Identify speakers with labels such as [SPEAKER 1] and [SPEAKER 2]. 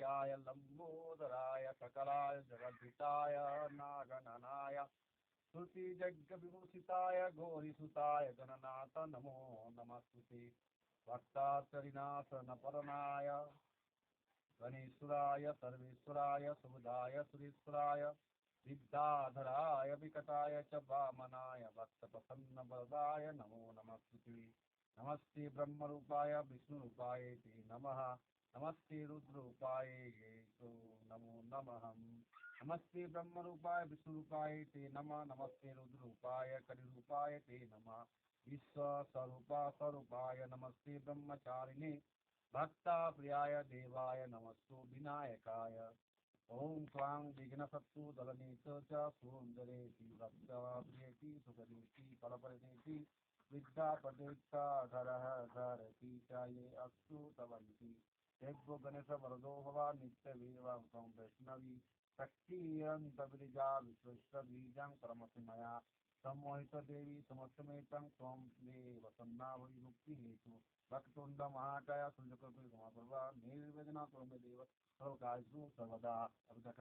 [SPEAKER 1] याय लंबोदराय सकलाय जगद्धिताय नागननाय श्रुतिजग्विभूषिताय गौरीसुताय गणनाथ नमो नमस्ते भक्ताचरिनाशनपरनाय गणेश्वराय सर्वेश्वराय सुबुधाय सुरेश्वराय विद्याधराय विकटाय च वामनाय भक्तप्रसन्नवरदाय नमो नमस्ते नमस्ते ब्रह्मरूपाय विष्णुरूपाय ते नमः नमस्ते रुद्ररूपाय नमो नमः नमस्ते ब्रह्मरूपाय विष्णुरूपाय ते नमः नमस्ते रुद्ररूपाय कलिरूपाय ते नमः विश्वस्वरूपाय नमस्ते ब्रह्मचारिणे भक्ता प्रियाय देवाय नमस्तु विनायकाय ओं स्वां विघ्नशत्रु दलनेत च सुन्दरेति भक्तप्रियेति सुखदेति फलप्रदेति विद्यापदेता धरः धरति च ये अस्तु तवन्ति देवो गणेश वरदो भवा नित्यवीरं वैष्णवी शक्तिरन्तविजा विश्वस्यबीजं परमसिमया सम्मोहित देवी समस्तमेतं त्वं देव सन्नाभि मुक्तिहेतु वक्रतुण्ड महाकाय सूर्यकोटि उमाप्रभा निर्विघ्नं त्वं देव सर्वकार्येषु सर्वदा। अभी तक